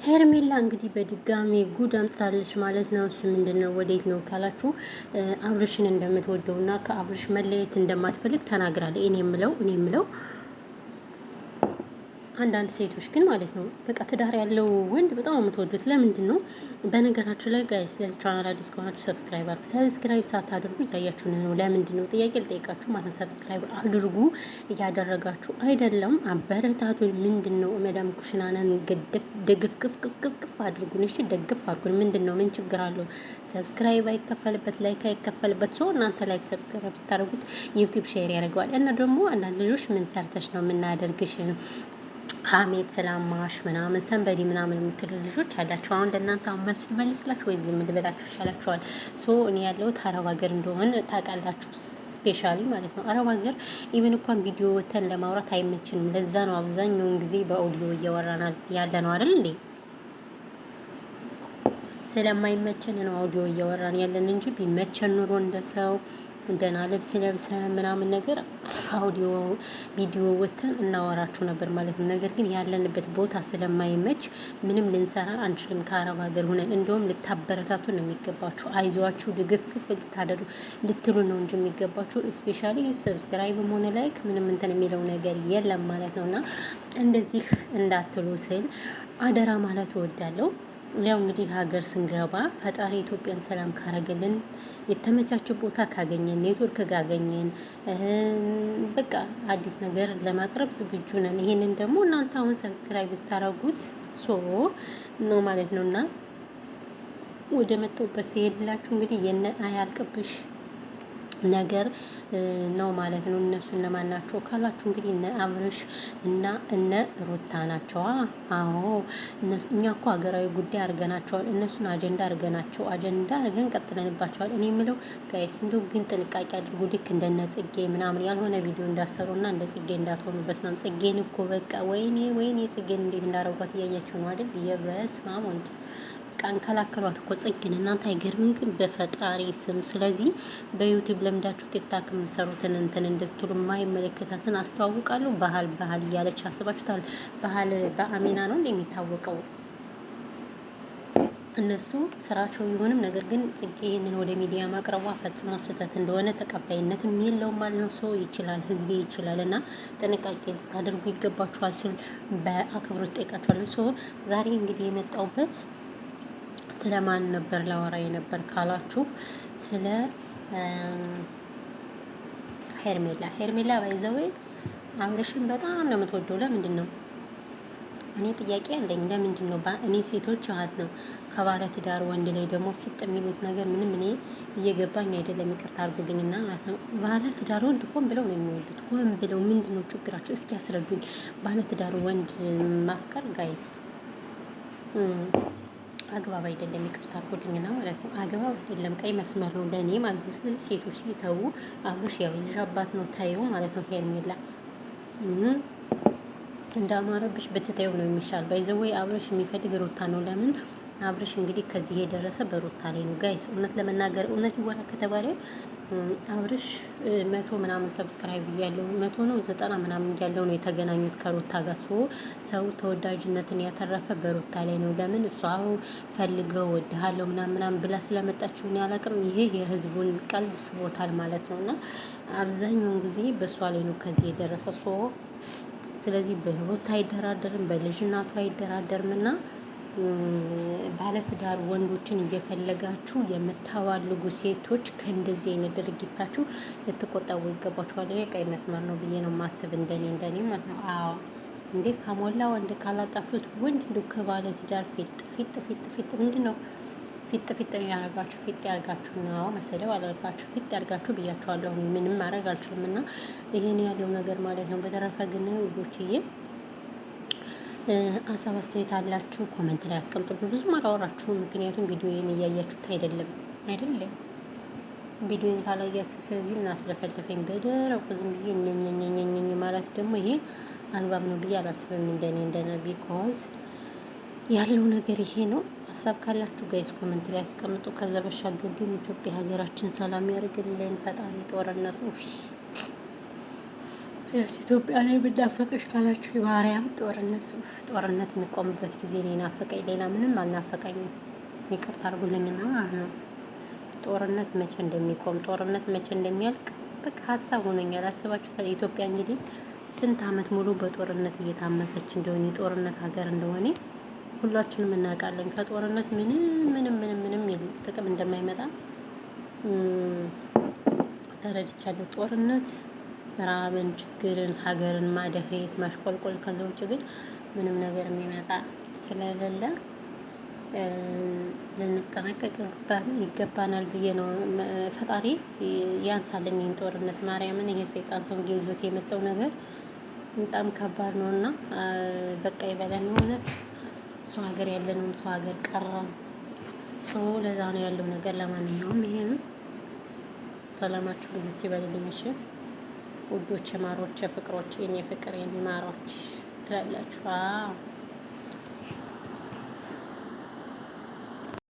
ሄርሜላ እንግዲህ በድጋሚ ጉድ አምጥታለች ማለት ነው። እሱ ምንድነው ወዴት ነው ካላችሁ አብርሽን እንደምትወደውና ከአብርሽ መለየት እንደማትፈልግ ተናግራለች። እኔ የምለው አንዳንድ ሴቶች ግን ማለት ነው በቃ ትዳር ያለው ወንድ በጣም የምትወዱት ለምንድን ነው? በነገራችሁ ላይ ጋይስ ለዚህ ቻናል አዲስ ከሆናችሁ ሰብስክራይብ ሳታደርጉ እያያችሁን ነው። ለምንድን ነው ጥያቄ ልጠይቃችሁ ማለት ነው። ሰብስክራይብ አድርጉ። እያደረጋችሁ አይደለም አበረታቱን። ምንድን ነው መዳም ኩሽናነን ደግፍ አድርጉን። እሺ ደግፍ አድርጉን። ምንድን ነው ምን ችግር አለው? ሰብስክራይብ አይከፈልበት፣ ላይክ አይከፈልበት። ሰው እናንተ ላይክ ሰብስክራይብ ስታደርጉት ዩቲዩብ ሼር ያደርገዋል። እና ደግሞ አንዳንድ ልጆች ምን ሰርተሽ ነው የምናደርግሽ ሀሜት ስላማሽ ምናምን ሰንበዲ ምናምን የምትሉ ልጆች አላቸው። አሁን ለእናንተ አሁን መልስ ልመልስላችሁ ወይ ዝም ልበላችሁ ይሻላችኋል? እኔ ያለሁት አረብ ሀገር እንደሆነ ታውቃላችሁ። ስፔሻሊ ማለት ነው አረብ ሀገር ኢቨን እንኳን ቪዲዮ ወተን ለማውራት አይመችንም። ለዛ ነው አብዛኛውን ጊዜ በኦዲዮ እያወራናል ያለ ነው አይደል እንዴ? ስለማይመቸን ነው አውዲዮ እያወራን ያለን እንጂ ቢመቸን ኑሮ እንደ ሰው ደህና ልብስ ለብሰ ምናምን ነገር አውዲዮ ቪዲዮ ወተን እናወራችሁ ነበር ማለት ነው። ነገር ግን ያለንበት ቦታ ስለማይመች ምንም ልንሰራ አንችልም። ከአረብ ሀገር ሆነን እንደውም ልታበረታቱ ነው የሚገባችሁ። አይዟችሁ ድግፍግፍ ልትሉ ነው እንጂ የሚገባችሁ። ስፔሻሊ ሰብስክራይብም ሆነ ላይክ ምንም እንትን የሚለው ነገር የለም ማለት ነው። እና እንደዚህ እንዳትሉ ስል አደራ ማለት እወዳለሁ። ያው እንግዲህ ሀገር ስንገባ ፈጣሪ ኢትዮጵያን ሰላም ካረገልን የተመቻቸው ቦታ ካገኘን ኔትወርክ ካገኘን በቃ አዲስ ነገር ለማቅረብ ዝግጁ ነን። ይሄንን ደግሞ እናንተ አሁን ሰብስክራይብ ስታረጉት ነው ማለት ነው። እና ወደ መጣሁበት ሲሄድላችሁ እንግዲህ የነ አያልቅብሽ ነገር ነው ማለት ነው። እነሱ እነማን ናቸው ካላችሁ እንግዲህ እነ አብርሽ እና እነ ሩታ ናቸው። አዎ እኛ እኮ ሀገራዊ ጉዳይ አድርገናቸዋል። እነሱን አጀንዳ አድርገን ቀጥለንባቸዋል። እኔ የምለው ጋይስ እንደው ግን ጥንቃቄ አድርጉ። ልክ እንደነ ጽጌ ምናምን ያልሆነ ቪዲዮ እንዳሰሩና እንደ ጽጌ እንዳትሆኑ። በስማም ጽጌን እኮ በቃ ወይኔ ጽጌን እንዴት እንዳረጓት እያያችሁ ነው አይደል? የበስማም ወንድ አንከላከሏት እኮ ጽጌን። እናንተ አይገርምን ግን በፈጣሪ ስም። ስለዚህ በዩቲዩብ ለምዳችሁ ቲክታክ የምሰሩትን እንትን እንድትሉ የማይመለከታትን አስተዋውቃለሁ። ባህል እያለች አስባችሁታል። ባህል በአሜና ነው እንደሚታወቀው እነሱ ስራቸው ይሁንም። ነገር ግን ጽጌ ይህንን ወደ ሚዲያ ማቅረቧ ፈጽሞ ስህተት እንደሆነ ተቀባይነትም የለውም ማለት ነው። ሰው ይችላል፣ ህዝቤ ይችላል። እና ጥንቃቄ ልታደርጉ ይገባችኋል ስል በአክብሮት ጠይቃችኋለሁ። ዛሬ እንግዲህ የመጣሁበት ስለማን ነበር ላወራ የነበር ካላችሁ ስለ ሄርሜላ ባይዘዌ አብርሽን በጣም ነው የምትወደው። ለምንድን ነው? እኔ ጥያቄ አለኝ። ለምንድን ነው እኔ ሴቶች ማለት ነው ከባለ ትዳር ወንድ ላይ ደግሞ ፊት የሚሉት ነገር ምንም እኔ እየገባኝ አይደለም። ይቅርታ አድርጉልኝና ማለት ነው ባለ ትዳር ወንድ ሆን ብለው ነው የሚወዱት። ሆን ብለው ምንድን ነው ችግራቸው? እስኪ ያስረዱኝ። ባለ ትዳር ወንድ ማፍቀር ጋይስ አግባብ አይደለም። ይቅርታ አድርጉልኝና ማለት ነው አግባብ አይደለም። ቀይ መስመር ነው ለእኔ ማለት ነው። ስለዚህ ሴቶች ይተው። አብርሽ ያው ልጅ አባት ነው ታየው ማለት ነው። ሄርሜላ እንዳማረብሽ ብትታየው ነው የሚሻል። ባይዘወይ አብርሽ የሚፈልግ ሩታ ነው። ለምን አብርሽ እንግዲህ ከዚህ የደረሰ በሩታ ላይ ነው ጋይስ። እውነት ለመናገር እውነት ይወራ ከተባለ አብርሽ 100 ምናምን ሰብስክራይብ እያለው 100 ነው 90 ምናምን እያለው ነው የተገናኙት ከሩታ ጋር። ሰው ተወዳጅነትን ያተረፈ በሩታ ላይ ነው። ለምን እሷ ፈልገው ወድሃለሁ ምናምን ብላ ስለመጣችሁ ነው ያላቅም። ይሄ የህዝቡን ቀልብ ስቦታል ማለት ነው። እና አብዛኛውን ጊዜ በእሷ ላይ ነው ከዚህ የደረሰ ስለዚህ በሩታ አይደራደርም፣ በልጅናቱ አይደራደርም። እና ባለትዳር ወንዶችን እየፈለጋችሁ የምታዋልጉ ሴቶች ከእንደዚህ አይነት ድርጊታችሁ ልትቆጠቡ ይገባችኋል። ይሄ ቀይ መስመር ነው ብዬ ነው ማስብ፣ እንደኔ ማለት ነው። አዎ እንዴ ከሞላ ወንድ ካላጣችሁት ወንድ እንደው ከባለትዳር ፊት ምንድን ነው ፊት ያርጋችሁ ነው መሰለው አለባችሁ። ፊት ያርጋችሁ ብያችኋለሁ። ምንም ማድረግ አልችልም። እና ይሄን ያለው ነገር ማለት ነው። በተረፈ ግን ውዶችዬ ሀሳብ አስተያየት አላችሁ ኮመንት ላይ አስቀምጡልኝ። ብዙም አላወራችሁም፣ ምክንያቱም ቪዲዮዬን እያያችሁት አይደለም። ቪዲዮን ካላያችሁ ስለዚህ ምን አስለፈለፈኝ በደረቁ ዝም ብዬ ኘኘኘኘኝ ማለት ደግሞ ይሄ አግባብ ነው ብዬ አላስብም። እንደነ ቢኮዝ ያለው ነገር ይሄ ነው። ሀሳብ ካላችሁ ጋይስ ኮመንት ላይ አስቀምጡ። ከዛ በሻገር ግን ኢትዮጵያ ሀገራችን ሰላም ያርግልን ፈጣሪ። ጦርነት ኢትዮጵያ ላይ ብናፈቀሽ ካላችሁ የማርያም ጦርነት የሚቆምበት ጊዜ ነው የናፈቀኝ። ሌላ ምንም አልናፈቀኝም። ይቅርታ አድርጉልኝና ማለት ነው። ጦርነት መቼ እንደሚቆም ጦርነት መቼ እንደሚያልቅ በቃ ሀሳብ ሆኖኛል። አስባችሁታል? ኢትዮጵያ እንግዲህ ስንት ዓመት ሙሉ በጦርነት እየታመሰች እንደሆነ የጦርነት ሀገር እንደሆነ ሁላችንም እናውቃለን። ከጦርነት ምንም ጥቅም እንደማይመጣ ተረድቻለሁ። ጦርነት ራብን፣ ችግርን፣ ሀገርን ማደህየት፣ ማሽቆልቆል ከዛ ውጭ ግን ምንም ነገር የሚመጣ ስለሌለ ልንጠነቀቅ ይገባናል ብዬ ነው። ፈጣሪ ያንሳልን ይህን ጦርነት ማርያምን። ይሄ ሰይጣን ሰው ይዞት የመጣው ነገር በጣም ከባድ ነው እና በቃ ይበለን። እውነት ሰው ሀገር ያለነውም ሰው ሀገር ቀረም ሰው ለዛ ነው ያለው ነገር። ለማንኛውም ይሄ ነው። ሰላማችሁ ብዝት ይበልልኝ። እሺ ውዶች፣ ማሮች፣ ፍቅሮች፣ የኔ ፍቅር የኔ ማሮች ትላላችሁ።